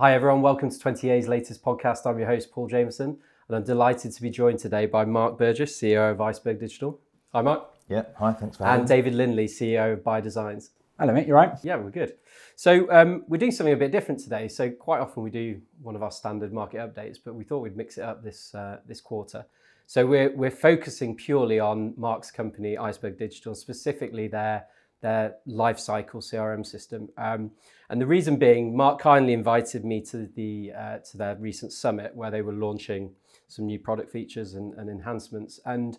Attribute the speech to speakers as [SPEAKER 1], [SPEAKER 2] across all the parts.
[SPEAKER 1] Hi everyone, welcome to 20EA's latest podcast. I'm your host, Paul Jameson, and I'm delighted to be joined today by Mark Burgess, CEO of Iceberg Digital. Hi Mark.
[SPEAKER 2] Yeah, hi, thanks for having me.
[SPEAKER 1] And David Lindley, CEO of By Designs.
[SPEAKER 3] Hello mate, you right?
[SPEAKER 1] Yeah, we're good. So we're doing something a bit different today. So quite often we do one of our standard market updates, but we thought we'd mix it up this quarter. So we're focusing purely on Mark's company, Iceberg Digital, specifically their Lifecycle CRM system. And the reason being, Mark kindly invited me to their recent summit where they were launching some new product features and enhancements. And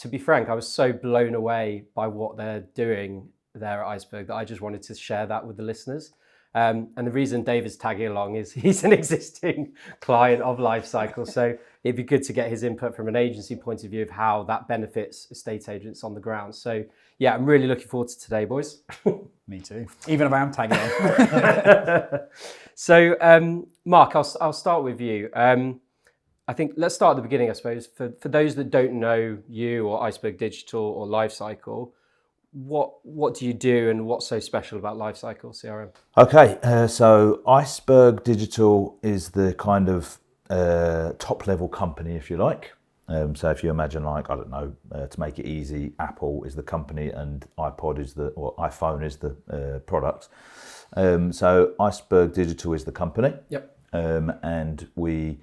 [SPEAKER 1] to be frank, I was so blown away by what they're doing there at Iceberg that I just wanted to share that with the listeners. And the reason David's tagging along is he's an existing client of Lifecycle. So it'd be good to get his input from an agency point of view of how that benefits estate agents on the ground. So yeah, I'm really looking forward to today, boys.
[SPEAKER 3] Me too. Even if I am tagging on.
[SPEAKER 1] So Mark, I'll start with you. I think let's start at the beginning, I suppose. For those that don't know you or Iceberg Digital or Lifecycle, what do you do and what's so special about Lifecycle CRM?
[SPEAKER 2] Okay, so Iceberg Digital is the kind of top level company, if you like. So if you imagine, like, I don't know, to make it easy, Apple is the company and iPhone is the product. So Iceberg Digital is the company.
[SPEAKER 1] Yep.
[SPEAKER 2] And we,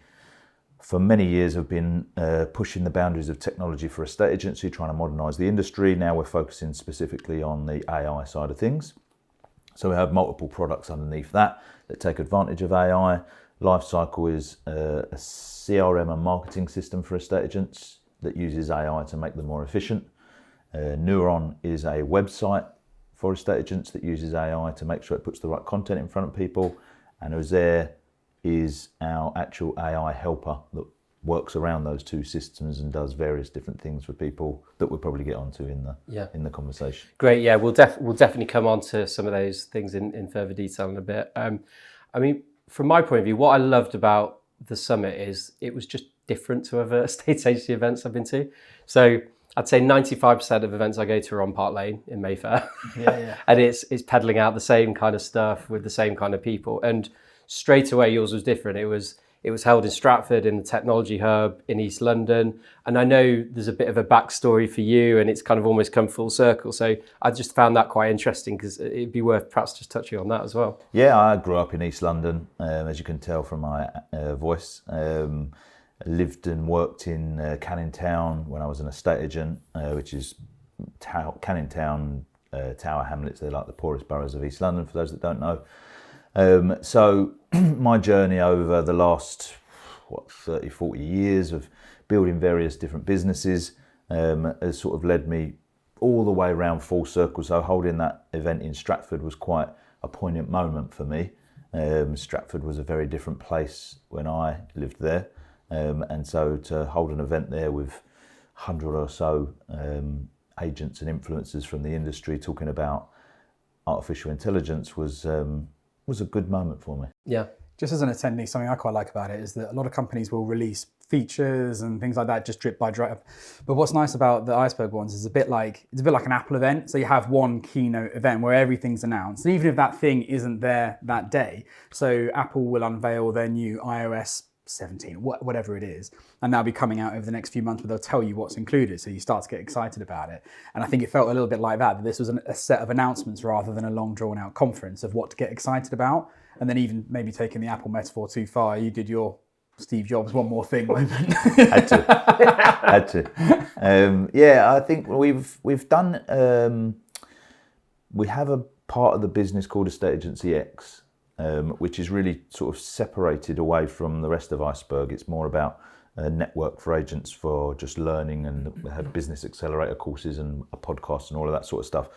[SPEAKER 2] for many years, have been pushing the boundaries of technology for estate agency, trying to modernise the industry. Now we're focusing specifically on the AI side of things. So we have multiple products underneath that take advantage of AI. Lifecycle is a CRM and marketing system for estate agents that uses AI to make them more efficient. Neuron is a website for estate agents that uses AI to make sure it puts the right content in front of people. And Ozair is our actual AI helper that works around those two systems and does various different things for people that we'll probably get onto in the conversation.
[SPEAKER 1] Great, yeah, we'll definitely come on to some of those things in further detail in a bit. I mean, from my point of view, what I loved about the summit is it was just different to other estate agency events I've been to. So I'd say 95% of events I go to are on Park Lane in Mayfair. Yeah. And it's peddling out the same kind of stuff with the same kind of people. And straight away, yours was different. It was held in Stratford in the technology hub in East London. And I know there's a bit of a backstory for you and it's kind of almost come full circle. So I just found that quite interesting because it'd be worth perhaps just touching on that as well.
[SPEAKER 2] Yeah, I grew up in East London, as you can tell from my voice. Lived and worked in Canning Town when I was an estate agent, which is Canning Town, Tower Hamlets. They're like the poorest boroughs of East London, for those that don't know. So my journey over the last 30, 40 years of building various different businesses has sort of led me all the way around full circle. So holding that event in Stratford was quite a poignant moment for me. Stratford was a very different place when I lived there. And so to hold an event there with 100 or so agents and influencers from the industry talking about artificial intelligence was a good moment for me.
[SPEAKER 1] Yeah.
[SPEAKER 3] Just as an attendee, something I quite like about it is that a lot of companies will release features and things like that just drip by drip. But what's nice about the Iceberg ones is it's a bit like an Apple event. So you have one keynote event where everything's announced. And even if that thing isn't there that day, so Apple will unveil their new iOS 17, whatever it is, and that'll be coming out over the next few months where they'll tell you what's included, so you start to get excited about it. And I think it felt a little bit like that this was a set of announcements rather than a long drawn out conference of what to get excited about. And then even maybe taking the Apple metaphor too far, you did your Steve Jobs one more thing moment.
[SPEAKER 2] Had to. Yeah, I think we've done, we have a part of the business called Estate Agency X, which is really sort of separated away from the rest of Iceberg. It's more about a network for agents for just learning, and we have business accelerator courses and a podcast and all of that sort of stuff.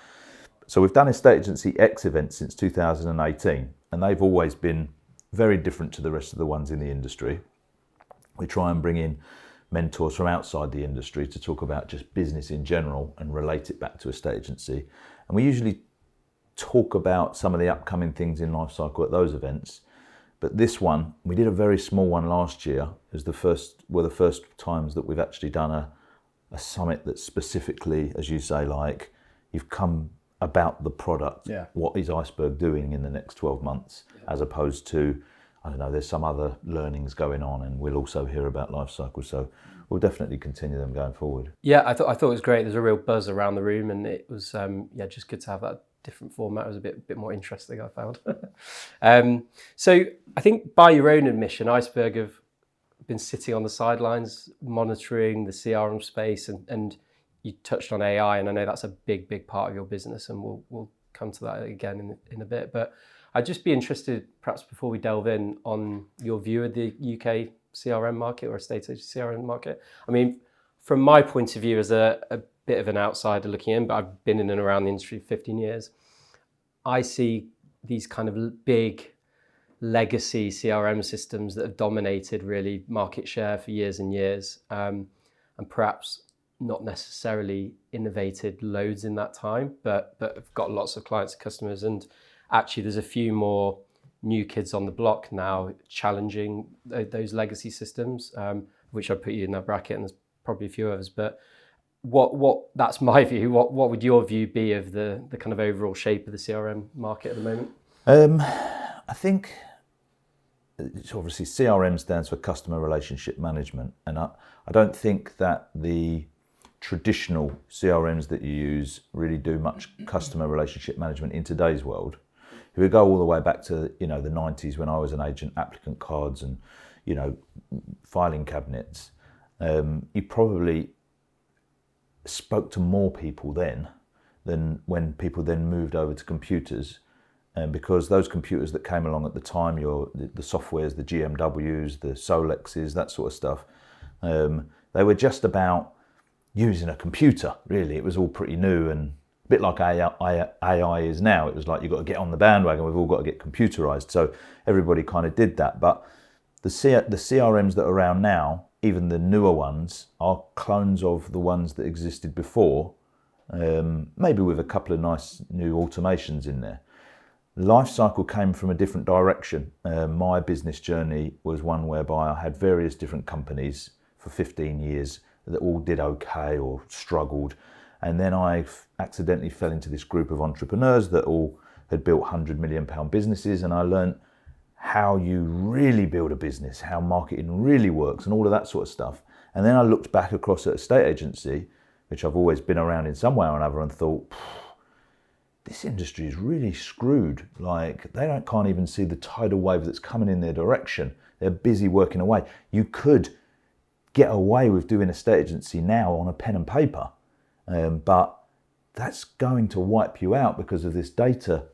[SPEAKER 2] So we've done Estate Agency X events since 2018, and they've always been very different to the rest of the ones in the industry. We try and bring in mentors from outside the industry to talk about just business in general and relate it back to estate agency. And we usually talk about some of the upcoming things in Lifecycle at those events. But this one, we did a very small one last year. It was the first times that we've actually done a summit that's specifically, as you say, like you've come about the product.
[SPEAKER 3] Yeah.
[SPEAKER 2] What is Iceberg doing in the next 12 months, as opposed to I don't know, there's some other learnings going on, and we'll also hear about Lifecycle. So we'll definitely continue them going forward.
[SPEAKER 1] Yeah, I thought it was great. There's a real buzz around the room, and it was just good to have that different format. It was a bit more interesting, I found. So I think, by your own admission, Iceberg have been sitting on the sidelines monitoring the CRM space, and you touched on AI, and I know that's a big part of your business, and we'll come to that again in a bit. But I'd just be interested, perhaps before we delve in, on your view of the UK CRM market or estate agency CRM market. I mean, from my point of view as a bit of an outsider looking in, but I've been in and around the industry for 15 years, I see these kind of big legacy CRM systems that have dominated really market share for years and years, and perhaps not necessarily innovated loads in that time, but have got lots of clients and customers. And actually there's a few more new kids on the block now challenging those legacy systems, which I'd put you in that bracket, and there's probably a few others. But what that's my view. What would your view be of the kind of overall shape of the CRM market at the moment?
[SPEAKER 2] I think it's obviously CRM stands for customer relationship management, and I don't think that the traditional CRMs that you use really do much customer relationship management in today's world. If we go all the way back to the 90s, when I was an agent, applicant cards and filing cabinets, you probably spoke to more people then than when people then moved over to computers. And because those computers that came along at the time, the softwares, the GMWs, the Solexes, that sort of stuff, they were just about using a computer, really. It was all pretty new, and a bit like AI is now. It was like, you've got to get on the bandwagon, we've all got to get computerized. So everybody kind of did that. But the CRMs that are around now, even the newer ones, are clones of the ones that existed before, maybe with a couple of nice new automations in there. Lifecycle came from a different direction. My business journey was one whereby I had various different companies for 15 years that all did okay or struggled. And then I accidentally fell into this group of entrepreneurs that all had built £100 million businesses, and I learned how you really build a business, how marketing really works, and all of that sort of stuff. And then I looked back across at a estate agency, which I've always been around in some way or another, and thought, this industry is really screwed. Like, they can't even see the tidal wave that's coming in their direction. They're busy working away. You could get away with doing estate agency now on a pen and paper, but that's going to wipe you out because of this data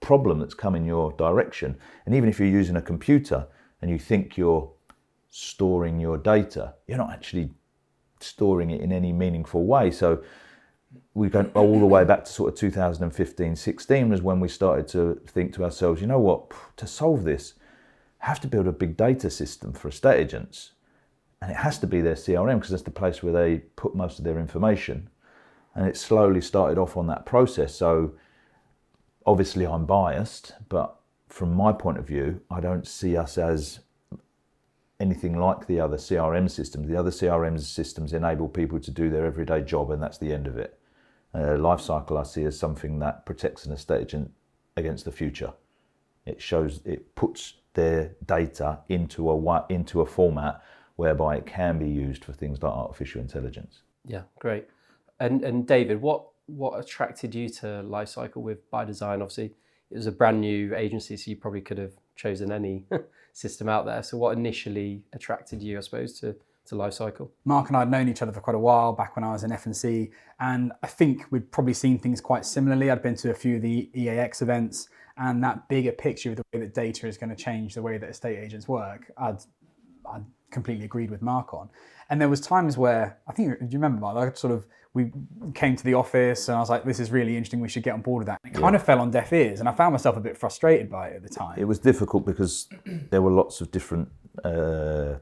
[SPEAKER 2] problem that's come in your direction. And even if you're using a computer and you think you're storing your data, you're not actually storing it in any meaningful way. So we go all the way back to sort of 2015, 16 was when we started to think to ourselves, you know what, to solve this, I have to build a big data system for estate agents. And it has to be their CRM, because that's the place where they put most of their information. And it slowly started off on that process. So obviously I'm biased, but from my point of view, I don't see us as anything like the other CRM systems. The other CRM systems enable people to do their everyday job, and that's the end of it. Lifecycle I see as something that protects an estate agent against the future. It puts their data into a format whereby it can be used for things like artificial intelligence.
[SPEAKER 1] Yeah, great. And David, what attracted you to Lifecycle with By Design? Obviously, it was a brand new agency, so you probably could have chosen any system out there. So what initially attracted you, I suppose, to Lifecycle?
[SPEAKER 3] Mark and I had known each other for quite a while back when I was in F&C, and I think we'd probably seen things quite similarly. I'd been to a few of the EAX events, and that bigger picture of the way that data is going to change the way that estate agents work, I'd completely agreed with Mark on. And there was times where, I think, do you remember, Mark, we came to the office and I was like, this is really interesting, we should get on board with that. And it kind of fell on deaf ears, and I found myself a bit frustrated by it at the time.
[SPEAKER 2] It was difficult because there were lots of different, a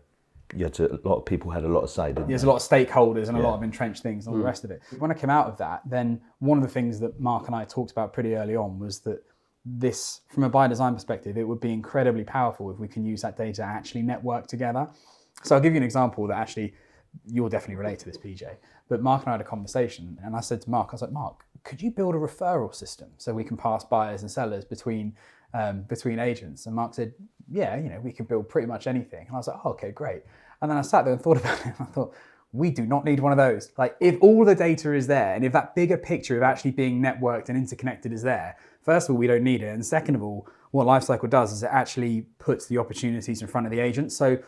[SPEAKER 2] lot of people had a lot of say, didn't
[SPEAKER 3] There's
[SPEAKER 2] they?
[SPEAKER 3] a lot of stakeholders and a lot of entrenched things and all the rest of it. When I came out of that, then one of the things that Mark and I talked about pretty early on was that this, from a By Design perspective, it would be incredibly powerful if we can use that data to actually network together. So I'll give you an example that actually, you'll definitely relate to this, PJ. But Mark and I had a conversation, and I said to Mark, Mark, could you build a referral system so we can pass buyers and sellers between between agents. And Mark said, yeah, we can build pretty much anything. And I was like, oh, okay, great. And then I sat there and thought about it, and I thought, we do not need one of those. Like, if all the data is there, and if that bigger picture of actually being networked and interconnected is there, first of all, we don't need it. And second of all, what Lifecycle does is it actually puts the opportunities in front of the agent. So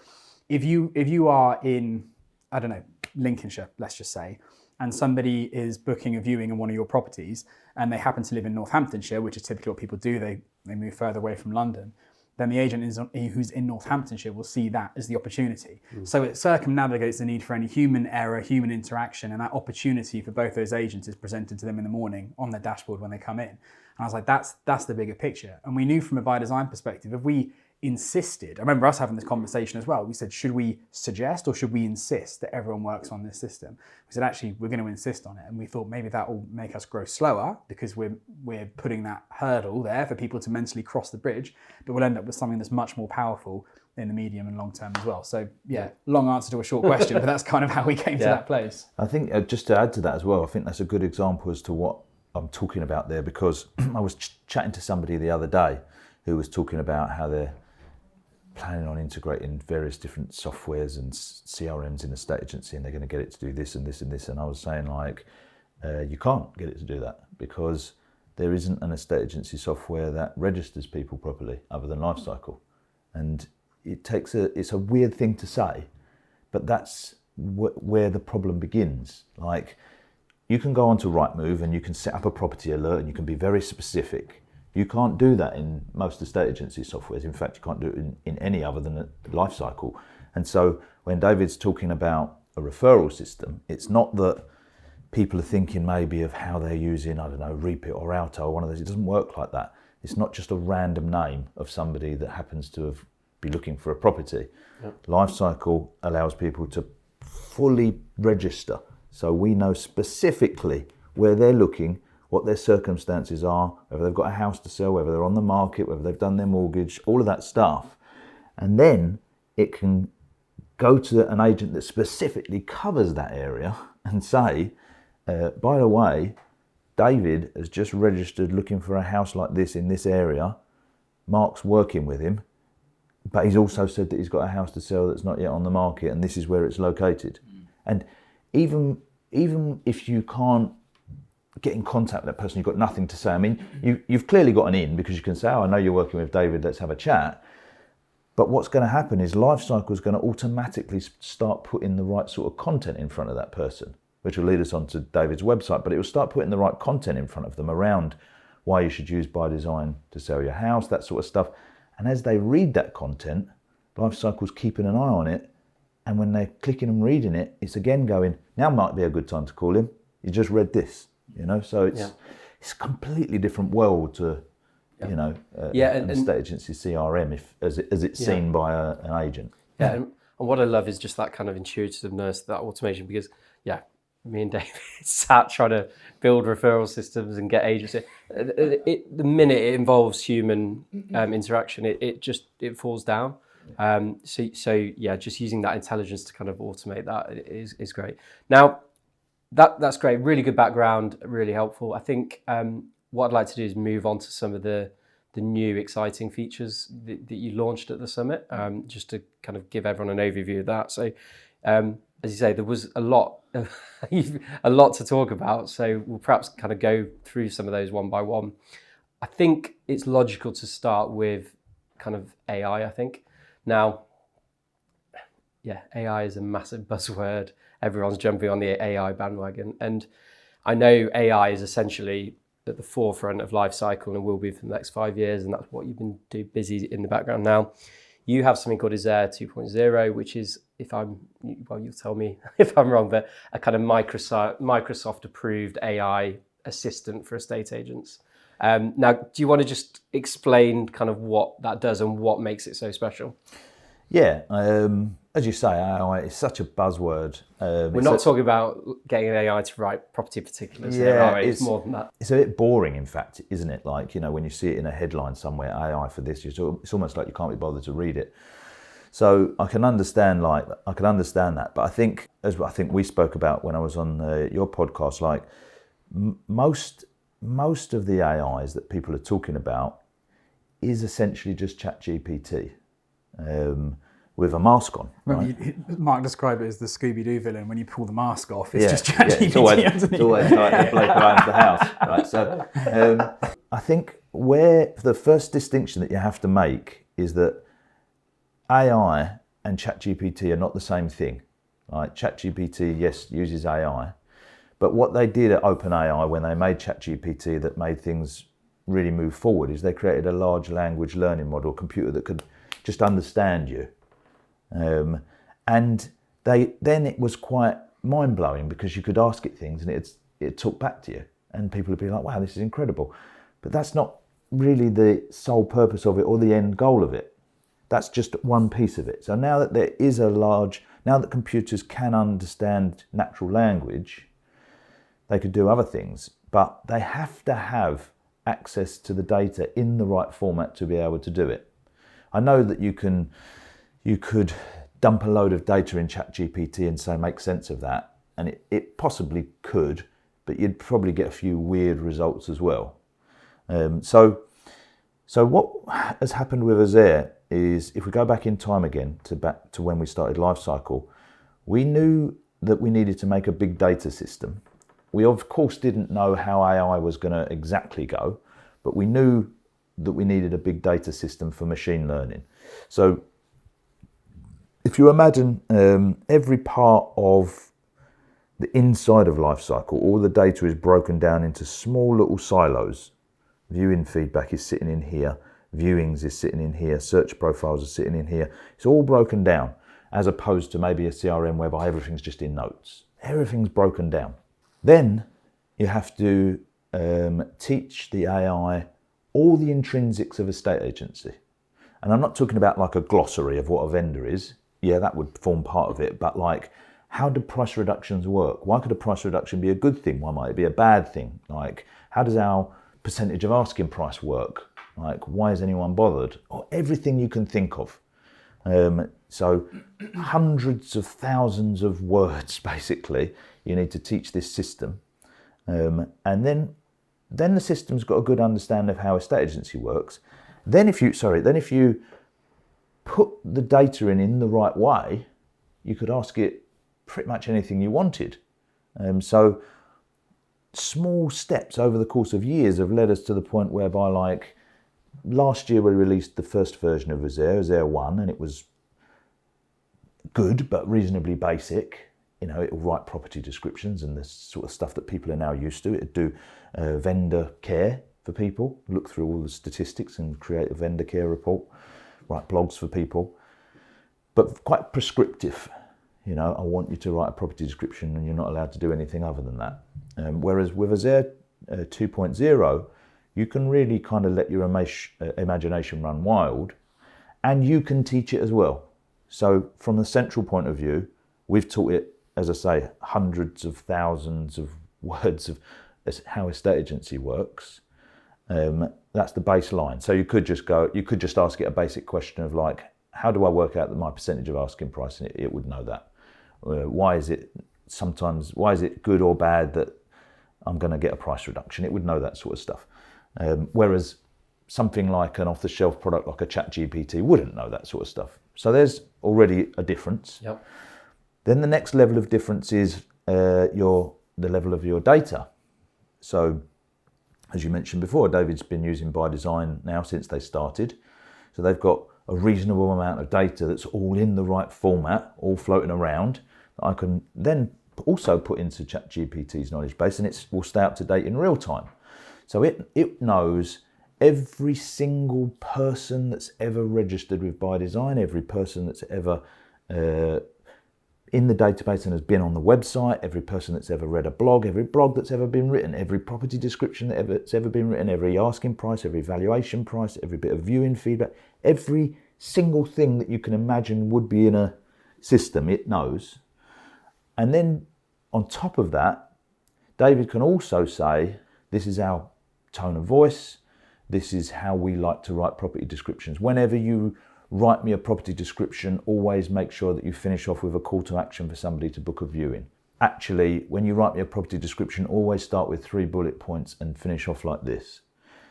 [SPEAKER 3] if you are in, I don't know, Lincolnshire, let's just say, and somebody is booking a viewing in one of your properties, and they happen to live in Northamptonshire, which is typically what people do, they move further away from London, then the agent who's in Northamptonshire will see that as the opportunity. So it circumnavigates the need for any human error, human interaction, and that opportunity for both those agents is presented to them in the morning on their dashboard when they come in. And I was like, that's the bigger picture. And we knew from a by design perspective, if we insisted, I remember us having this conversation as well, we said, should we suggest or should we insist that everyone works on this system? We said, actually, we're going to insist on it. And we thought maybe that will make us grow slower because we're putting that hurdle there for people to mentally cross the bridge, but we'll end up with something that's much more powerful in the medium and long term as well. So yeah, long answer to a short question, but that's kind of how we came to that place.
[SPEAKER 2] I think just to add to that as well, I think that's a good example as to what I'm talking about there, because I was chatting to somebody the other day who was talking about how they're planning on integrating various different softwares and CRMs in a state agency, and they're going to get it to do this and this and this. And I was saying, like, you can't get it to do that because there isn't an estate agency software that registers people properly other than Lifecycle. And it's a weird thing to say, but that's where the problem begins. Like, you can go onto Rightmove and you can set up a property alert and you can be very specific. You can't do that in most estate agency softwares. In fact, you can't do it in any other than a Lifecycle. And so when David's talking about a referral system, it's not that people are thinking maybe of how they're using, I don't know, Repeat or Alto or one of those. It doesn't work like that. It's not just a random name of somebody that happens to be looking for a property. Yep. Lifecycle allows people to fully register. So we know specifically where they're looking, what their circumstances are, whether they've got a house to sell, whether they're on the market, whether they've done their mortgage, all of that stuff. And then it can go to an agent that specifically covers that area and say, by the way, David has just registered looking for a house like this in this area. Mark's working with him, but he's also said that he's got a house to sell that's not yet on the market, and this is where it's located. And even if you can't get in contact with that person, you've got nothing to say. I mean, you've clearly got an in because you can say, oh, I know you're working with David, let's have a chat. But what's going to happen is Lifecycle is going to automatically start putting the right sort of content in front of that person, which will lead us on to David's website, but it will start putting the right content in front of them around why you should use by design to sell your house, that sort of stuff. And as they read that content, Lifecycle's keeping an eye on it. And when they're clicking and reading it, it's again going, now might be a good time to call him. You just read this. So it's a completely different world to, an estate agency CRM as it's seen by an agent.
[SPEAKER 1] Yeah, and what I love is just that kind of intuitiveness, that automation, because me and David sat trying to build referral systems and get agents. The minute it involves human interaction, it falls down. So just using that intelligence to kind of automate that is great. Now, that's great. Really good background, really helpful. I think what I'd like to do is move on to some of the new exciting features that you launched at the summit, just to kind of give everyone an overview of that. So, as you say, there was a lot to talk about. So we'll perhaps kind of go through some of those one by one. I think it's logical to start with kind of AI, I think. Now, AI is a massive buzzword. Everyone's jumping on the AI bandwagon. And I know AI is essentially at the forefront of Lifecycle and will be for the next 5 years. And that's what you've been busy in the background now. You have something called Azure 2.0, which is, you'll tell me if I'm wrong, but a kind of Microsoft approved AI assistant for estate agents. Now, do you want to just explain kind of what that does and what makes it so special?
[SPEAKER 2] Yeah, as you say, AI is such a buzzword.
[SPEAKER 1] We're not talking about getting an AI to write property particulars.
[SPEAKER 2] Yeah,
[SPEAKER 1] it's more than that.
[SPEAKER 2] It's a bit boring, in fact, isn't it? Like, when you see it in a headline somewhere, AI for this, it's almost like you can't be bothered to read it. So I can understand that. But I think, as I think we spoke about when I was on your podcast, like most of the AIs that people are talking about, is essentially just ChatGPT with a mask on. Right?
[SPEAKER 3] Mark described it as the Scooby-Doo villain. When you pull the mask off, it's just ChatGPT.
[SPEAKER 2] It's always like the bloke who owns the house. Right? So I think where the first distinction that you have to make is that AI and ChatGPT are not the same thing. Right? ChatGPT, yes, uses AI, but what they did at OpenAI when they made ChatGPT that made things really move forward is they created a large language learning model, computer that could just understand you. And then it was quite mind-blowing because you could ask it things and it talked back to you, and people would be like, wow, this is incredible. But that's not really the sole purpose of it or the end goal of it. That's just one piece of it. So now that there is now that computers can understand natural language, they could do other things, but they have to have access to the data in the right format to be able to do it. I know that you could dump a load of data in ChatGPT and say, make sense of that. And it possibly could, but you'd probably get a few weird results as well. So what has happened with Azair is, if we go back in time again to when we started Lifecycle, we knew that we needed to make a big data system. We of course didn't know how AI was going to exactly go, but we knew that we needed a big data system for machine learning. So if you imagine every part of the inside of Lifecycle, all the data is broken down into small little silos. Viewing feedback is sitting in here, viewings is sitting in here, search profiles are sitting in here. It's all broken down, as opposed to maybe a CRM whereby everything's just in notes. Everything's broken down. Then you have to teach the AI all the intrinsics of a state agency. And I'm not talking about like a glossary of what a vendor is. Yeah, that would form part of it. But like, how do price reductions work? Why could a price reduction be a good thing? Why might it be a bad thing? Like, how does our percentage of asking price work? Like, why is anyone bothered? Or everything you can think of. So hundreds of thousands of words, basically, you need to teach this system. And then the system's got a good understanding of how a state agency works. Then if you put the data in the right way, you could ask it pretty much anything you wanted. So small steps over the course of years have led us to the point whereby, like, last year we released the first version of Azair 1, and it was good but reasonably basic. You know, it'll write property descriptions and the sort of stuff that people are now used to. It'd do vendor care for people, look through all the statistics and create a vendor care report, write blogs for people, but quite prescriptive. You know, I want you to write a property description and you're not allowed to do anything other than that. Whereas with Azair 2.0, you can really kind of let your imagination run wild, and you can teach it as well. So from the central point of view, we've taught it, as I say, hundreds of thousands of words of how a state agency works. That's the baseline. So you could just ask it a basic question of like, how do I work out my percentage of asking price? And it would know that. Why is it good or bad that I'm going to get a price reduction? It would know that sort of stuff. Whereas something like an off-the-shelf product like a ChatGPT wouldn't know that sort of stuff. So there's already a difference.
[SPEAKER 1] Yep.
[SPEAKER 2] Then the next level of difference is the level of your data. So as you mentioned before, David's been using By Design now since they started. So they've got a reasonable amount of data that's all in the right format, all floating around, that I can then also put into ChatGPT's knowledge base, and it will stay up to date in real time. So it knows every single person that's ever registered with By Design, every person that's ever in the database and has been on the website, every person that's ever read a blog, every blog that's ever been written, every property description that's ever been written, every asking price, every valuation price, every bit of viewing feedback, every single thing that you can imagine would be in a system, it knows. And then on top of that, David can also say, this is our tone of voice, this is how we like to write property descriptions. Whenever you write me a property description, always make sure that you finish off with a call to action for somebody to book a viewing. Actually, when you write me a property description, always start with 3 bullet points and finish off like this.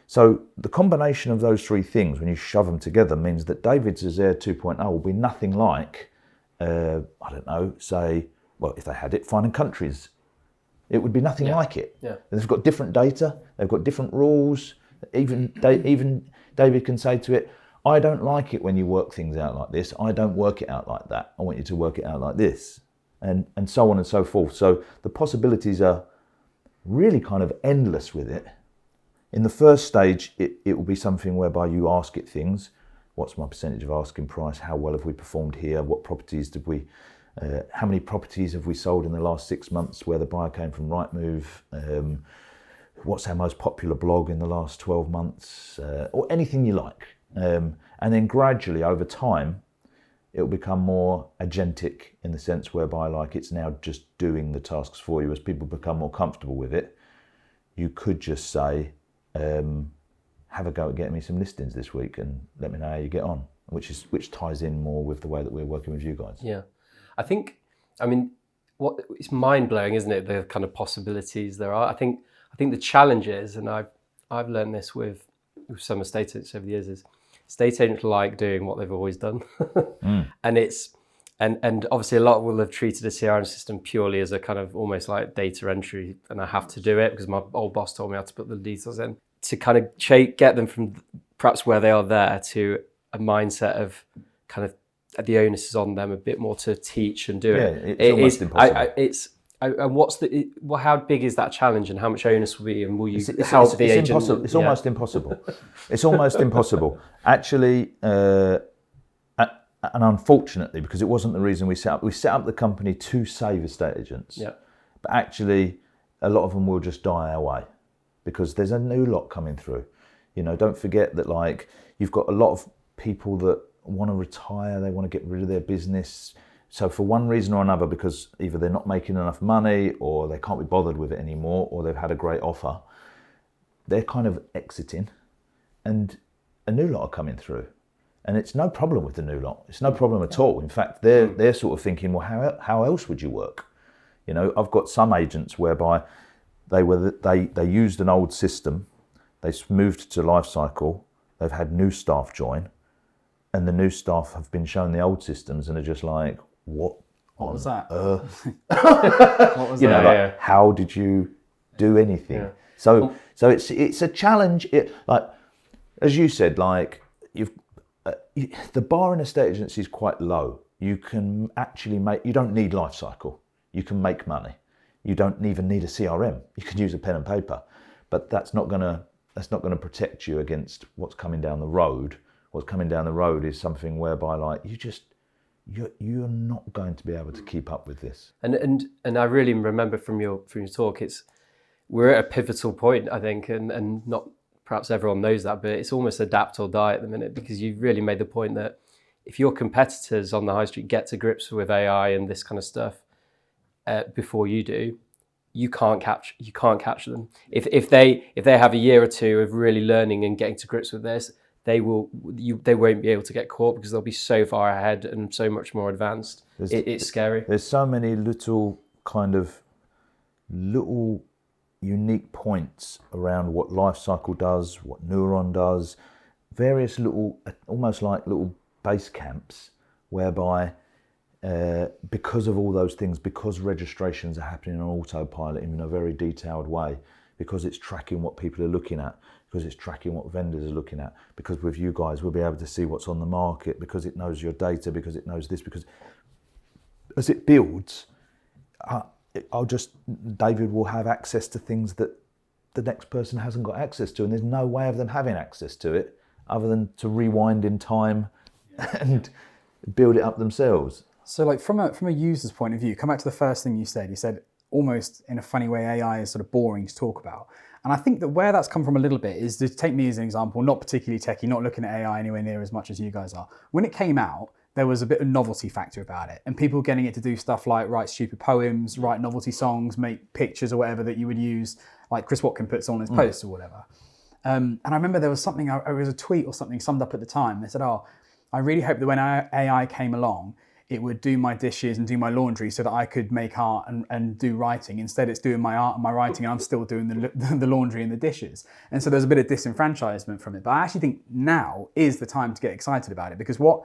[SPEAKER 2] So the combination of those three things, when you shove them together, means that David's Azure 2.0 will be nothing like, I don't know, say, well, if they had it, finding countries. It would be nothing like it.
[SPEAKER 1] Yeah.
[SPEAKER 2] They've got different data, they've got different rules. Even David can say to it, I don't like it when you work things out like this. I don't work it out like that. I want you to work it out like this. And so on and so forth. So the possibilities are really kind of endless with it. In the first stage, it will be something whereby you ask it things. What's my percentage of asking price? How well have we performed here? What properties did we, how many properties have we sold in the last 6 months where the buyer came from Rightmove? What's our most popular blog in the last 12 months? Or anything you like. And then gradually over time, it will become more agentic in the sense whereby like it's now just doing the tasks for you. As people become more comfortable with it, you could just say, have a go at getting me some listings this week and let me know how you get on, which ties in more with the way that we're working with you guys.
[SPEAKER 1] Yeah, I mean, it's mind blowing, isn't it? The kind of possibilities there are. I think the challenge is, and I've learned this with some estate agents over the years, is estate agents like doing what they've always done, and obviously a lot will have treated a CRM system purely as a kind of almost like data entry, and I have to do it because my old boss told me how to put the details in, to kind of get them from perhaps where they are there to a mindset of kind of the onus is on them a bit more to teach and do it.
[SPEAKER 2] It's almost impossible.
[SPEAKER 1] And how big is that challenge, and how much onus will be, and will you help the agent?
[SPEAKER 2] Impossible. It's almost impossible. It's almost impossible. Actually, and unfortunately, because it wasn't the reason we set up the company to save estate agents.
[SPEAKER 1] Yeah.
[SPEAKER 2] But actually, a lot of them will just die our way because there's a new lot coming through. You know, don't forget that like you've got a lot of people that want to retire, they want to get rid of their business. So for one reason or another, because either they're not making enough money or they can't be bothered with it anymore, or they've had a great offer, they're kind of exiting and a new lot are coming through. And it's no problem with the new lot. It's no problem at all. In fact, they're sort of thinking, well, how else would you work? You know, I've got some agents whereby they used an old system, they moved to Lifecycle, they've had new staff join, and the new staff have been shown the old systems and are just like, what
[SPEAKER 3] was that?
[SPEAKER 2] What was that? Like, how did you do anything? Yeah. So it's a challenge. Like as you said, like the bar in estate agency is quite low. You can actually you don't need Lifecycle. You can make money. You don't even need a CRM. You can use a pen and paper, but that's not gonna protect you against what's coming down the road. What's coming down the road is something whereby like you're not going to be able to keep up with this.
[SPEAKER 1] And I really remember from your talk, we're at a pivotal point, I think, and not perhaps everyone knows that, but it's almost adapt or die at the minute, because you've really made the point that if your competitors on the high street get to grips with AI and this kind of stuff before you do, you can't catch them. If they have a year or two of really learning and getting to grips with this, they won't be able to get caught because they'll be so far ahead and so much more advanced. It's scary.
[SPEAKER 2] There's so many little unique points around what Lifecycle does, what Neuron does, various little, almost like little base camps whereby because of all those things, because registrations are happening on autopilot in a very detailed way, because it's tracking what people are looking at, because it's tracking what vendors are looking at, because with you guys we'll be able to see what's on the market, because it knows your data, because it knows this, because as it builds, David will have access to things that the next person hasn't got access to, and there's no way of them having access to it other than to rewind in time and build it up themselves.
[SPEAKER 3] So like from a user's point of view, come back to the first thing you said almost in a funny way, AI is sort of boring to talk about. And I think that where that's come from a little bit is, to take me as an example, not particularly techie, not looking at AI anywhere near as much as you guys are. When it came out, there was a bit of novelty factor about it, and people getting it to do stuff like write stupid poems, write novelty songs, make pictures or whatever that you would use, like Chris Watkin puts on his posts or whatever. And I remember there was something, it was a tweet or something summed up at the time. They said, I really hope that when AI came along, it would do my dishes and do my laundry so that I could make art and do writing. Instead, it's doing my art and my writing, and I'm still doing the laundry and the dishes. And so there's a bit of disenfranchisement from it. But I actually think now is the time to get excited about it, because what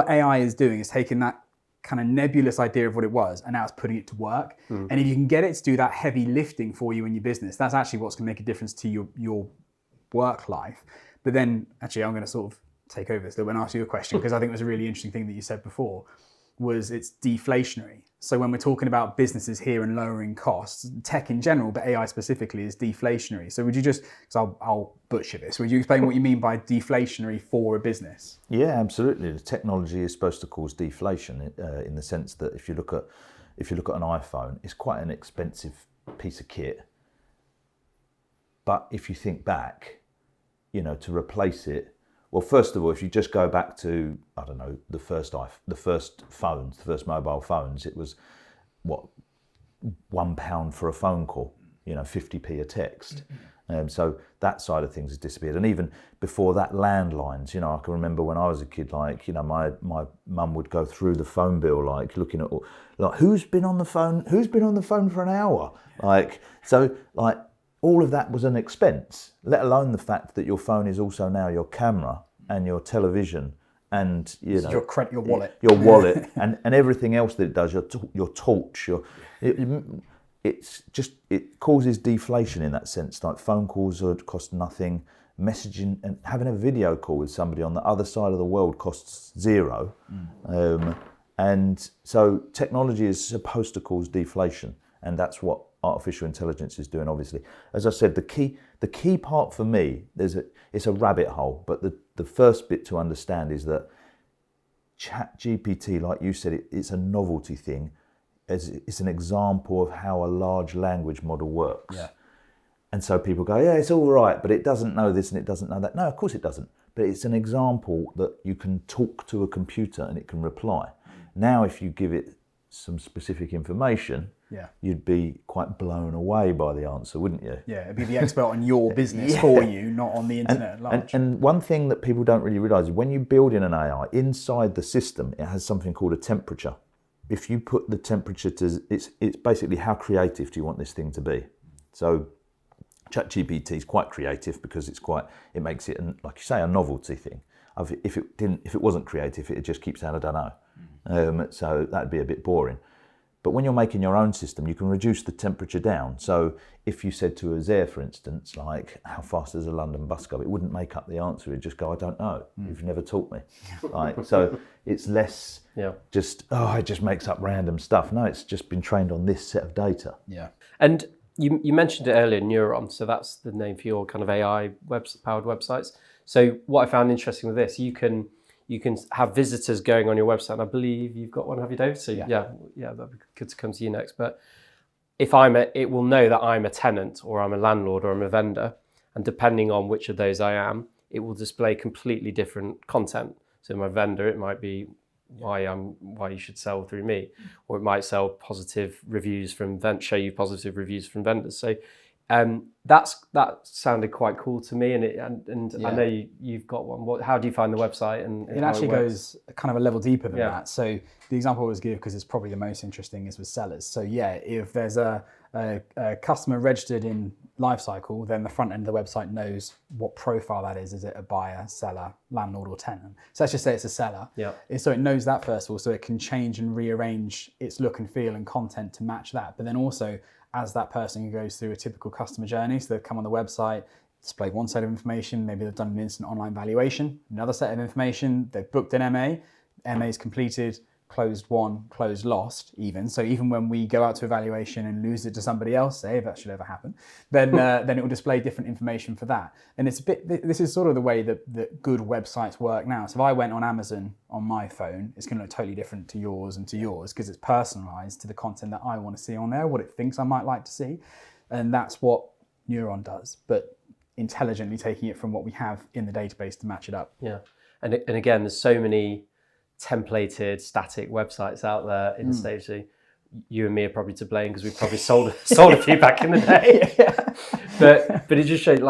[SPEAKER 3] AI is doing is taking that kind of nebulous idea of what it was, and now it's putting it to work. And if you can get it to do that heavy lifting for you in your business, that's actually what's going to make a difference to your work life. But then actually I'm going to sort of take over this little bit and ask you a question, because I think it was a really interesting thing that you said before, was it's deflationary. So when we're talking about businesses here and lowering costs, tech in general, but AI specifically, is deflationary. So would you just, because I'll butcher this, would you explain what you mean by deflationary for a business?
[SPEAKER 2] Yeah, absolutely. The technology is supposed to cause deflation in the sense that if you look at an iPhone, it's quite an expensive piece of kit. But if you think back, to replace it, well, first of all, if you just go back to, I don't know, the first phones, the first mobile phones, it was, what, £1 for a phone call, 50p a text. So that side of things has disappeared. And even before that, landlines, I can remember when I was a kid, my mum would go through the phone bill, looking at, who's been on the phone for an hour? All of that was an expense, let alone the fact that your phone is also now your camera and your television and
[SPEAKER 3] your wallet,
[SPEAKER 2] and everything else that it does, your torch, it causes deflation in that sense. Like phone calls would cost nothing, messaging and having a video call with somebody on the other side of the world costs zero, and so technology is supposed to cause deflation, and that's what artificial intelligence is doing, obviously. As I said, the key part for me, it's a rabbit hole, but the first bit to understand is that ChatGPT, like you said, it's a novelty thing. It's an example of how a large language model works.
[SPEAKER 3] Yeah.
[SPEAKER 2] And so people go, yeah, it's all right, but it doesn't know this and it doesn't know that. No, of course it doesn't. But it's an example that you can talk to a computer and it can reply. Now, if you give it some specific information, you'd be quite blown away by the answer, wouldn't you?
[SPEAKER 3] Yeah, it'd be the expert on your business for you, not on the internet at large.
[SPEAKER 2] And one thing that people don't really realise is when you build in an AI, inside the system, it has something called a temperature. If you put the temperature to, it's basically how creative do you want this thing to be? So ChatGPT is quite creative because it makes it, like you say, a novelty thing. If it wasn't creative, it just keeps saying, I don't know. So that'd be a bit boring. But when you're making your own system, you can reduce the temperature down. So if you said to Azure, for instance, how fast does a London bus go? It wouldn't make up the answer. It'd just go, I don't know. You've never taught me. So it's less it just makes up random stuff. No, it's just been trained on this set of data.
[SPEAKER 3] Yeah.
[SPEAKER 1] And you mentioned it earlier, Neuron. So that's the name for your kind of AI powered websites. So what I found interesting with this, you can have visitors going on your website, and I believe you've got one, have you, Dave? So yeah, that'd be good to come to you next. But if it will know that I'm a tenant or I'm a landlord or I'm a vendor, and depending on which of those I am, it will display completely different content. So my vendor, it might be why you should sell through me, or it might show you positive reviews from vendors. So that sounded quite cool to me, and I know you've got one. How do you find the website? And
[SPEAKER 3] it actually goes kind of a level deeper than that. So the example I always give, because it's probably the most interesting, is with sellers. So if there's a customer registered in Lifecycle, then the front end of the website knows what profile that is. Is it a buyer, seller, landlord, or tenant? So let's just say it's a seller.
[SPEAKER 1] Yeah.
[SPEAKER 3] So it knows that first of all, so it can change and rearrange its look and feel and content to match that. But then also, as that person goes through a typical customer journey, so they've come on the website, displayed one set of information, maybe they've done an instant online valuation, another set of information, they've booked an MA is completed, closed won, closed lost even. So even when we go out to evaluation and lose it to somebody else, say if that should ever happen, then it will display different information for that. And this is sort of the way that good websites work now. So if I went on Amazon on my phone, it's going to look totally different to yours and to yours, because it's personalized to the content that I want to see on there, what it thinks I might like to see. And that's what Neuron does, but intelligently taking it from what we have in the database to match it up.
[SPEAKER 1] Yeah. And again, there's so many templated, static websites out there in the stage. So you and me are probably to blame, because we probably sold a few back in the day. But it just showed,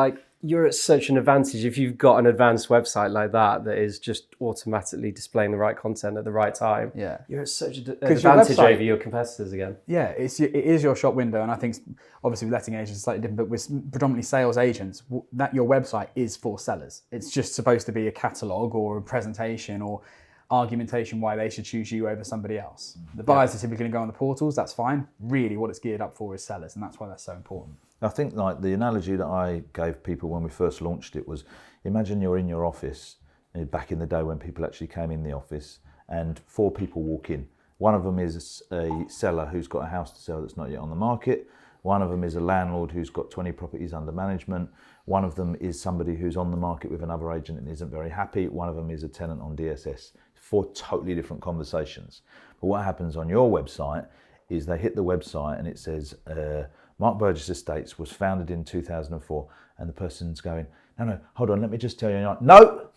[SPEAKER 1] you're at such an advantage if you've got an advanced website like that is just automatically displaying the right content at the right time.
[SPEAKER 3] Yeah.
[SPEAKER 1] You're at such an
[SPEAKER 3] your
[SPEAKER 1] advantage
[SPEAKER 3] website-
[SPEAKER 1] over your competitors again.
[SPEAKER 3] Yeah, it is your shop window, and I think obviously with letting agents it's slightly different, but with predominantly sales agents, that your website is for sellers. It's just supposed to be a catalogue or a presentation or argumentation why they should choose you over somebody else. The buyers are typically going to go on the portals, that's fine. Really what it's geared up for is sellers, and that's why that's so important.
[SPEAKER 2] I think like the analogy that I gave people when we first launched it was, imagine you're in your office, back in the day when people actually came in the office, and 4 people walk in. One of them is a seller who's got a house to sell that's not yet on the market. One of them is a landlord who's got 20 properties under management. One of them is somebody who's on the market with another agent and isn't very happy. One of them is a tenant on DSS. 4 totally different conversations. But what happens on your website is they hit the website and it says, Mark Burgess Estates was founded in 2004. And the person's going, no, hold on, let me just tell you. And you're like, no!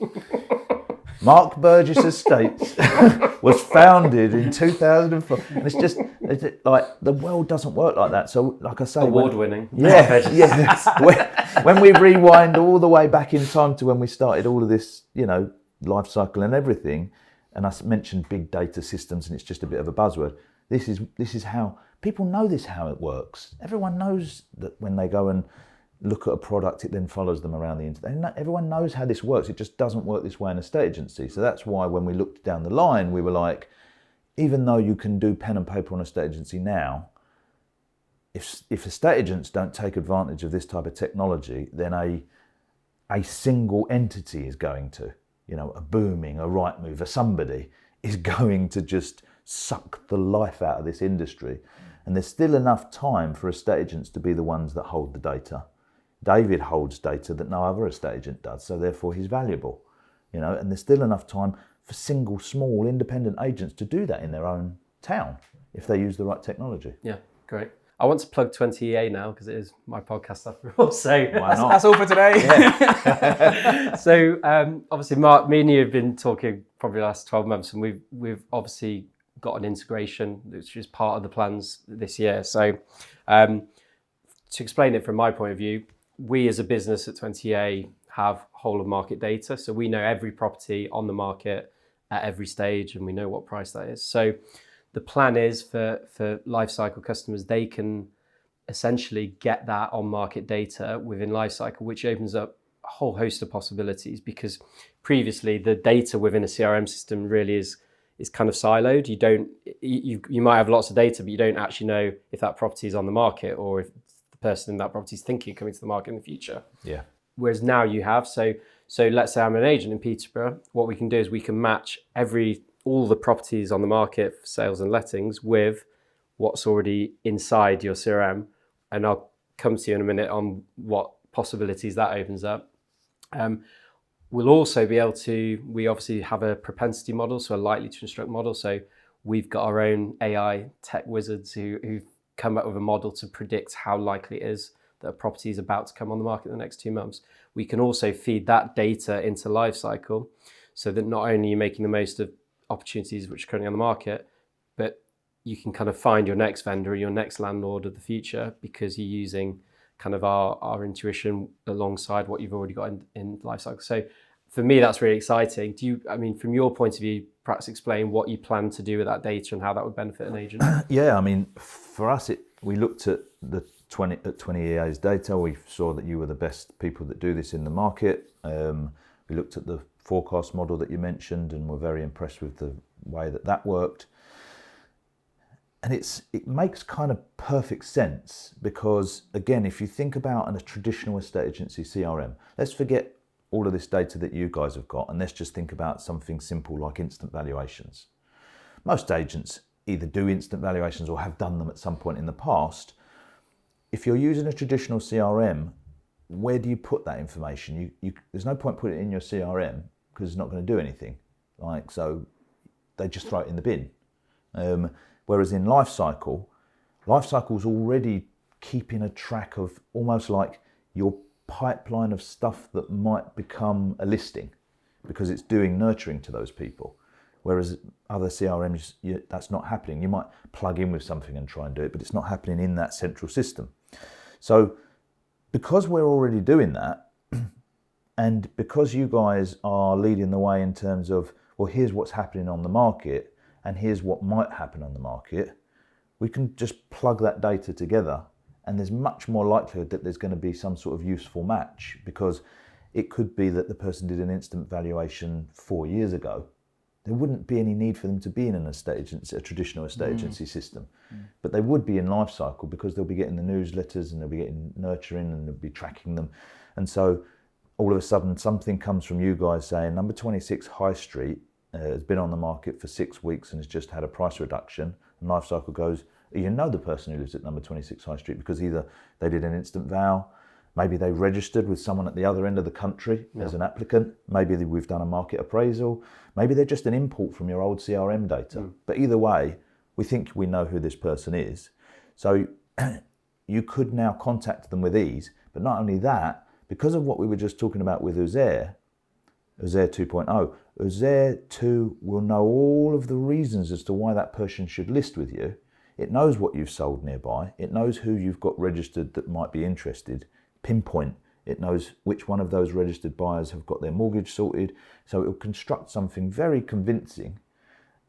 [SPEAKER 2] Mark Burgess Estates was founded in 2004. And it's like, the world doesn't work like that. So like I say...
[SPEAKER 1] Award-winning.
[SPEAKER 2] Yeah. When we rewind all the way back in time to when we started all of this, life cycle and everything, and I mentioned big data systems and it's just a bit of a buzzword. This is how, people know this how it works. Everyone knows that when they go and look at a product, it then follows them around the internet. Everyone knows how this works. It just doesn't work this way in a estate agency. So that's why when we looked down the line, we were like, even though you can do pen and paper on a estate agency now, if estate agents don't take advantage of this type of technology, then a single entity is going to, a Booming, a Rightmove, a somebody is going to just suck the life out of this industry. And there's still enough time for estate agents to be the ones that hold the data. David holds data that no other estate agent does, so therefore he's valuable. And there's still enough time for single, small, independent agents to do that in their own town if they use the right technology.
[SPEAKER 1] Yeah, great. I want to plug 20EA now because it is my podcast after all. So
[SPEAKER 2] why not?
[SPEAKER 3] That's all for today.
[SPEAKER 2] Yeah.
[SPEAKER 1] So obviously, Mark, me and you have been talking probably the last 12 months, and we've obviously got an integration which is part of the plans this year. So to explain it from my point of view, we as a business at 20EA have whole of market data. So we know every property on the market at every stage and we know what price that is. So the plan is for Lifecycle customers, they can essentially get that on market data within Lifecycle, which opens up a whole host of possibilities, because previously the data within a CRM system really is kind of siloed. You might have lots of data, but you don't actually know if that property is on the market or if the person in that property is thinking of coming to the market in the future.
[SPEAKER 2] Yeah.
[SPEAKER 1] Whereas now you have, so let's say I'm an agent in Peterborough, what we can do is we can match all the properties on the market for sales and lettings with what's already inside your CRM. And I'll come to you in a minute on what possibilities that opens up. We'll also be able to, we obviously have a propensity model, so a likely to instruct model. So we've got our own AI tech wizards who've come up with a model to predict how likely it is that a property is about to come on the market in the next 2 months. We can also feed that data into Lifecycle so that not only are you making the most of opportunities which are currently on the market, but you can kind of find your next vendor or your next landlord of the future because you're using kind of our intuition alongside what you've already got in Lifecycle. So for me, that's really exciting. From your point of view, perhaps explain what you plan to do with that data and how that would benefit an agent?
[SPEAKER 2] Yeah, for us, we looked at 20EA's data. We saw that you were the best people that do this in the market. We looked at the forecast model that you mentioned and were very impressed with the way that worked. And it makes kind of perfect sense because, again, if you think about a traditional estate agency CRM, let's forget all of this data that you guys have got and let's just think about something simple like instant valuations. Most agents either do instant valuations or have done them at some point in the past. If you're using a traditional CRM, where do you put that information? There's no point putting it in your CRM because it's not going to do anything. So they just throw it in the bin. Whereas in Lifecycle's already keeping a track of almost like your pipeline of stuff that might become a listing because it's doing nurturing to those people. Whereas other CRMs, that's not happening. You might plug in with something and try and do it, but it's not happening in that central system. So because we're already doing that, And because you guys are leading the way in terms of, well, here's what's happening on the market and here's what might happen on the market, we can just plug that data together, and there's much more likelihood that there's going to be some sort of useful match, because it could be that the person did an instant valuation 4 years ago. There wouldn't be any need for them to be in an estate agency, a traditional estate agency system, but they would be in Lifecycle, because they'll be getting the newsletters and they'll be getting nurturing and they'll be tracking them. And so all of a sudden something comes from you guys saying number 26 High Street has been on the market for 6 weeks and has just had a price reduction, and Lifecycle goes, you know the person who lives at number 26 High Street because either they did an instant val, maybe they registered with someone at the other end of the country as an applicant, maybe we've done a market appraisal, maybe they're just an import from your old CRM data. But either way, we think we know who this person is. So you could now contact them with ease. But not only that, because of what we were just talking about with Uzair 2.0, Uzair 2 will know all of the reasons as to why that person should list with you. It knows what you've sold nearby. It knows who you've got registered that might be interested. Pinpoint. It knows which one of those registered buyers have got their mortgage sorted. So it will construct something very convincing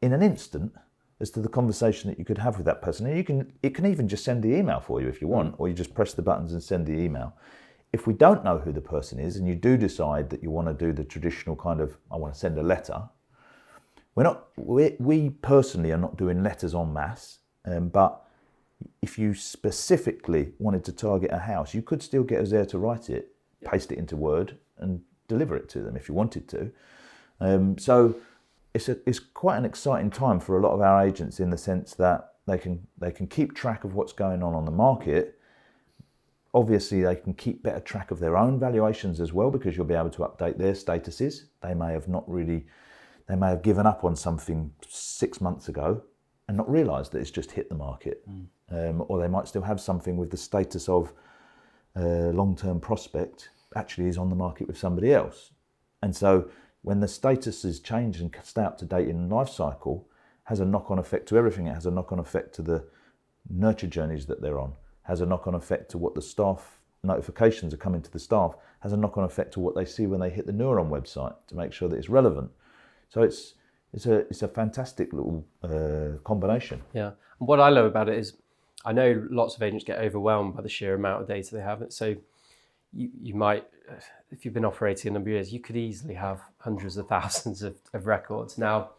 [SPEAKER 2] in an instant as to the conversation that you could have with that person. And it can even just send the email for you if you want, or you just press the buttons and send the email. If we don't know who the person is and you do decide that you want to do the traditional kind of, I want to send a letter, we personally are not doing letters en masse, but if you specifically wanted to target a house, you could still get Uzair to write it, paste it into Word and deliver it to them if you wanted to. So it's quite an exciting time for a lot of our agents, in the sense that they can keep track of what's going on the market. Obviously, they can keep better track of their own valuations as well, because you'll be able to update their statuses. They may have given up on something 6 months ago and not realised that it's just hit the market. Or they might still have something with the status of long-term prospect actually is on the market with somebody else. And so when the status is changed and stay up to date in Lifecycle, has a knock-on effect to everything. It has a knock-on effect to the nurture journeys that they're on, has a knock-on effect to what the staff notifications are coming to the staff, has a knock-on effect to what they see when they hit the Neuron website to make sure that it's relevant. So it's a fantastic little combination.
[SPEAKER 1] Yeah. And what I love about it is, I know lots of agents get overwhelmed by the sheer amount of data they have. So you might, if you've been operating a number of years, you could easily have hundreds of thousands of records. Now,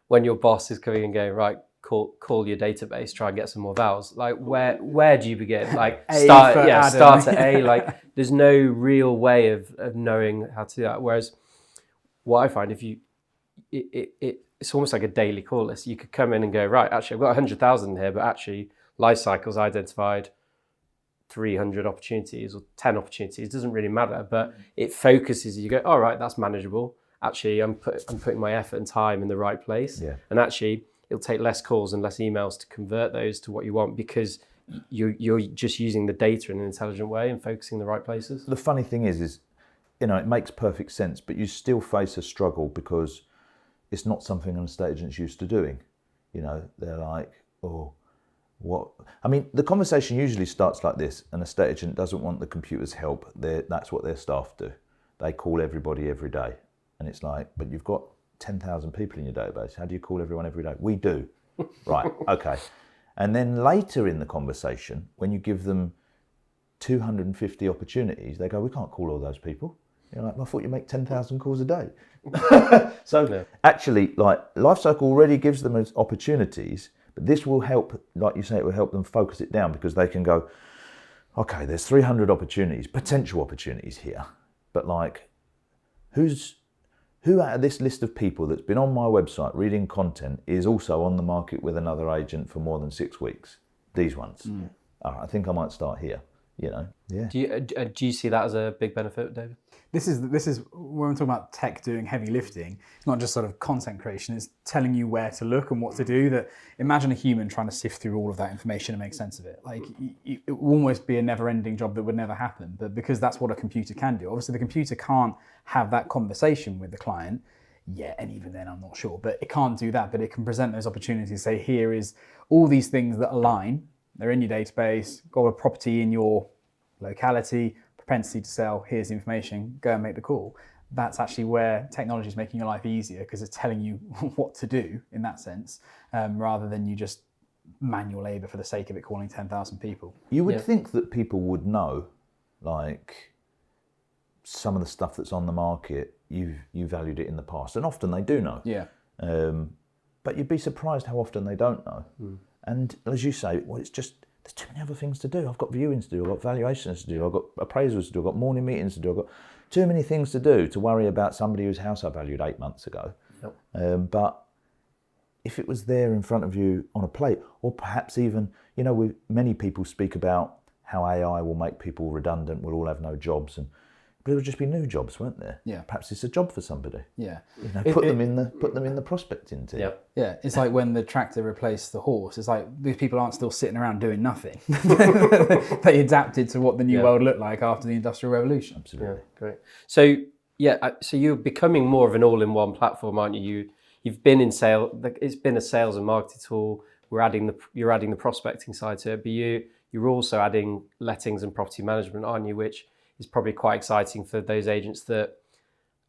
[SPEAKER 1] when your boss is coming and going, right, call your database, try and get some more vowels. Like where do you begin? Like start at A. Like there's no real way of knowing how to do that. Whereas what I find, if you it's almost like a daily call list. You could come in and go, right, actually I've got 100,000 here, but actually Lifecycle's identified 300 opportunities or 10 opportunities. It doesn't really matter, but it focuses. You go, all right, that's manageable. Actually, I'm putting my effort and time in the right place. And actually it'll take less calls and less emails to convert those to what you want, because you're just using the data in an intelligent way and focusing in the right places.
[SPEAKER 2] The funny thing is, it makes perfect sense, but you still face a struggle because it's not something an estate agent's used to doing. They're like, oh, what? I mean, the conversation usually starts like this. An estate agent doesn't want the computer's help. That's what their staff do. They call everybody every day. And it's like, but you've got 10,000 people in your database. How do you call everyone every day? We do. Right, okay. And then later in the conversation, when you give them 250 opportunities, they go, we can't call all those people. You're like, I thought you make 10,000 calls a day. Actually, like, Lifecycle already gives them as opportunities, but this will help, like you say, it will help them focus it down, because they can go, okay, there's 300 opportunities, potential opportunities here, but like, who out of this list of people that's been on my website reading content is also on the market with another agent for more than 6 weeks? These ones. I think I might start here. Yeah.
[SPEAKER 1] Do you see that as a big benefit, David?
[SPEAKER 3] This is when we're talking about tech doing heavy lifting. It's not just sort of content creation. It's telling you where to look and what to do. That imagine a human trying to sift through all of that information and make sense of it. Like it will almost be a never-ending job that would never happen. But because that's what a computer can do. Obviously, the computer can't have that conversation with the client. Yeah, and even then, I'm not sure. But it can't do that. But it can present those opportunities. Say, here is all these things that align. They're in your database. Got a property in your locality. propensity to sell, here's the information, go and make the call. That's actually where technology is making your life easier, because it's telling you what to do in that sense, rather than you just manual labour for the sake of it, calling 10,000 people.
[SPEAKER 2] You would think that people would know, like, some of the stuff that's on the market, you valued it in the past, and often they do know.
[SPEAKER 3] Yeah.
[SPEAKER 2] But you'd be surprised how often they don't know. And as you say, well, it's just, there's too many other things to do. I've got viewings to do, I've got valuations to do, I've got appraisals to do, I've got morning meetings to do, I've got too many things to do to worry about somebody whose house I valued 8 months ago.
[SPEAKER 1] Yep.
[SPEAKER 2] But if it was there in front of you on a plate, or perhaps even, many people speak about how AI will make people redundant, we'll all have no jobs, but it would just be new jobs, weren't there?
[SPEAKER 3] Yeah.
[SPEAKER 2] Perhaps it's a job for somebody.
[SPEAKER 3] Yeah.
[SPEAKER 2] Put them in the prospecting team.
[SPEAKER 1] Yep.
[SPEAKER 3] Yeah, it's like when the tractor replaced the horse. It's like these people aren't still sitting around doing nothing. They adapted to what the new world looked like after the Industrial Revolution.
[SPEAKER 2] Absolutely.
[SPEAKER 1] Yeah, great. So so you're becoming more of an all-in-one platform, aren't you? You've been in sales. It's been a sales and marketing tool. You're adding the prospecting side to it, but you're also adding lettings and property management, aren't you? Which is probably quite exciting for those agents that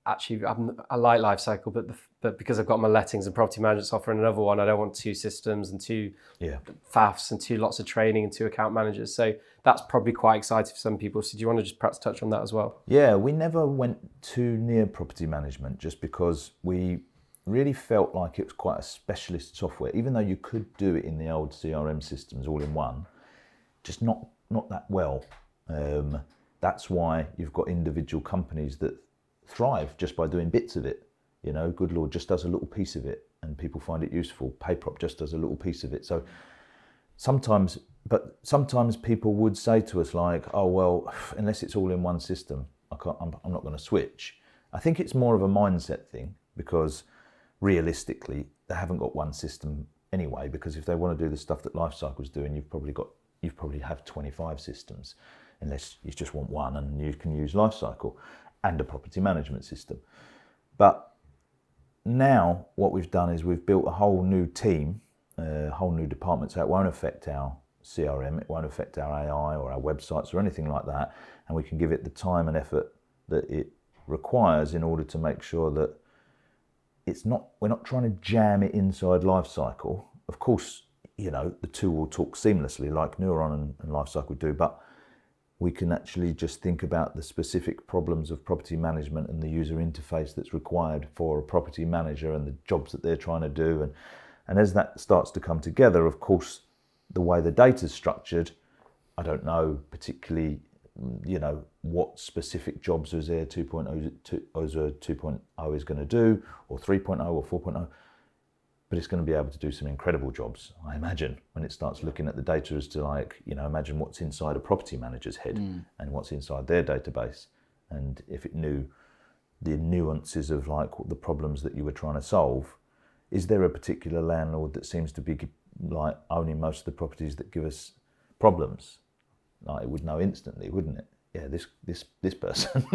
[SPEAKER 1] actually I like Lifecycle, but because I've got my lettings and property management software and another one, I don't want 2 systems and 2 faffs and 2 lots of training and 2 account managers. So that's probably quite exciting for some people. So do you want to just perhaps touch on that as well?
[SPEAKER 2] Yeah, we never went too near property management just because we really felt like it was quite a specialist software, even though you could do it in the old CRM systems all in one, just not that well. That's why you've got individual companies that thrive just by doing bits of it. Good Lord just does a little piece of it and people find it useful. PayProp just does a little piece of it. So sometimes people would say to us like, oh, well, unless it's all in one system, I'm not going to switch. I think it's more of a mindset thing, because realistically, they haven't got one system anyway, because if they want to do the stuff that Lifecycle's doing, you've probably have 25 systems, unless you just want one and you can use Lifecycle and a property management system. But now what we've done is we've built a whole new team, a whole new department, so it won't affect our CRM, it won't affect our AI or our websites or anything like that, and we can give it the time and effort that it requires in order to make sure that we're not trying to jam it inside Lifecycle. Of course, the two will talk seamlessly like Neuron and Lifecycle do, but we can actually just think about the specific problems of property management and the user interface that's required for a property manager and the jobs that they're trying to do. And as that starts to come together, of course, the way the data's structured, I don't know particularly, what specific jobs Azure 2.0 is going to do, or 3.0 or 4.0. But it's going to be able to do some incredible jobs, I imagine, when it starts looking at the data as to imagine what's inside a property manager's head and what's inside their database. And if it knew the nuances of the problems that you were trying to solve, is there a particular landlord that seems to be owning most of the properties that give us problems? It would know instantly, wouldn't it? Yeah, this person,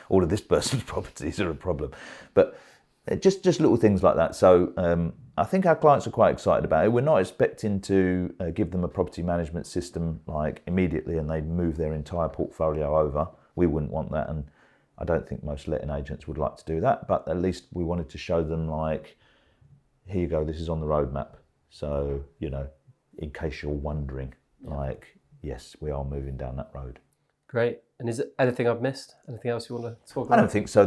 [SPEAKER 2] all of this person's properties are a problem. But just little things like that. So I think our clients are quite excited about it. We're not expecting to give them a property management system immediately and they move their entire portfolio over. We wouldn't want that, and I don't think most letting agents would like to do that. But at least we wanted to show them here you go, this is on the roadmap. So in case you're wondering, yes, we are moving down that road.
[SPEAKER 1] Great. And is there anything I've missed? Anything else you want to talk about?
[SPEAKER 2] I don't think so.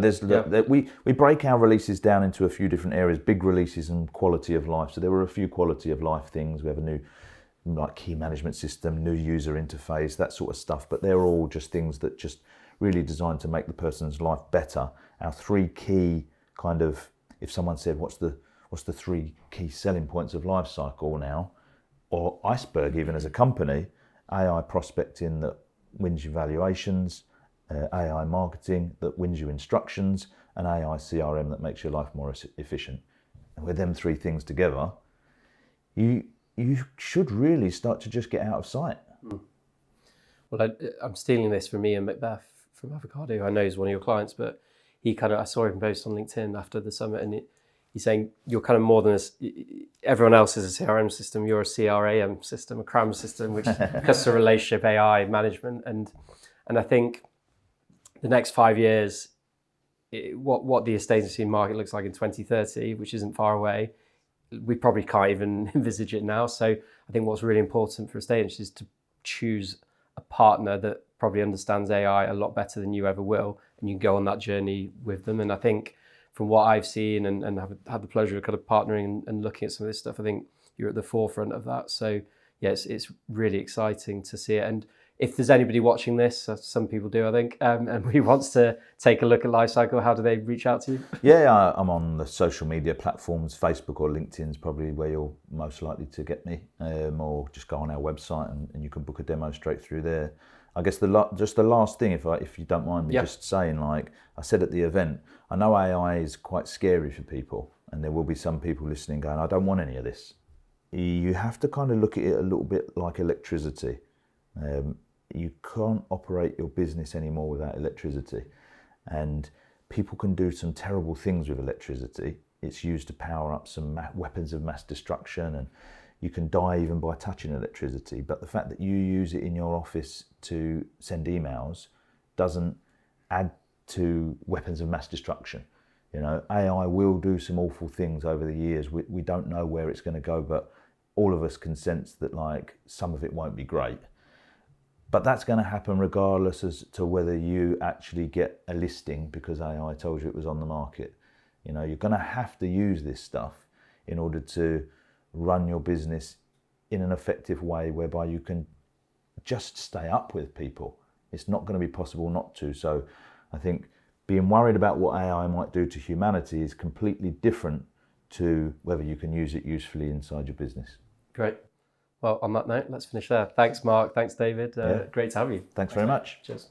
[SPEAKER 2] We break our releases down into a few different areas, big releases and quality of life. So there were a few quality of life things. We have a new key management system, new user interface, that sort of stuff. But they're all just things that just really designed to make the person's life better. Our 3 key if someone said, what's the 3 key selling points of Lifecycle now, or Iceberg even as a company, AI prospecting that wins you valuations, AI marketing that wins you instructions, and AI CRM that makes your life more efficient. And with them 3 things together, you should really start to just get out of sight.
[SPEAKER 1] Well, I'm stealing this from Ian Macbeth from Avocado, who I know is one of your clients, but I saw him post on LinkedIn after the summit, and he's saying you're kind of more than everyone else is a CRM system. You're a CRAM system, a CRAM system, which customer relationship AI management. And I think the next 5 years, what the estate agency market looks like in 2030, which isn't far away, we probably can't even envisage it now. So I think what's really important for estate agents is to choose a partner that probably understands AI a lot better than you ever will, and you go on that journey with them. And I think from what I've seen and have had the pleasure of kind of partnering and looking at some of this stuff, I think you're at the forefront of that. So yes, it's really exciting to see it. And if there's anybody watching this, some people do, I think, and who wants to take a look at Lifesycle, how do they reach out to you?
[SPEAKER 2] Yeah, I'm on the social media platforms. Facebook or LinkedIn's probably where you're most likely to get me, or just go on our website and you can book a demo straight through there. I guess just the last thing, if you don't mind me just saying, like I said at the event, I know AI is quite scary for people, and there will be some people listening going, I don't want any of this. You have to kind of look at it a little bit like electricity. You can't operate your business anymore without electricity, and people can do some terrible things with electricity. It's used to power up some weapons of mass destruction, and you can die even by touching electricity. But the fact that you use it in your office to send emails doesn't add to weapons of mass destruction. You know, AI will do some awful things over the years. We don't know where it's going to go, but all of us can sense that like some of it won't be great. But that's going to happen regardless as to whether you actually get a listing because AI told you it was on the market. You know, you're going to have to use this stuff in order to run your business in an effective way whereby you can just stay up with people. It's not going to be possible not to. So I think being worried about what AI might do to humanity is completely different to whether you can use it usefully inside your business.
[SPEAKER 1] Great. Well, on that note, let's finish there. Thanks, Mark. Thanks, David. Great to have you.
[SPEAKER 2] Thanks very much.
[SPEAKER 1] Cheers.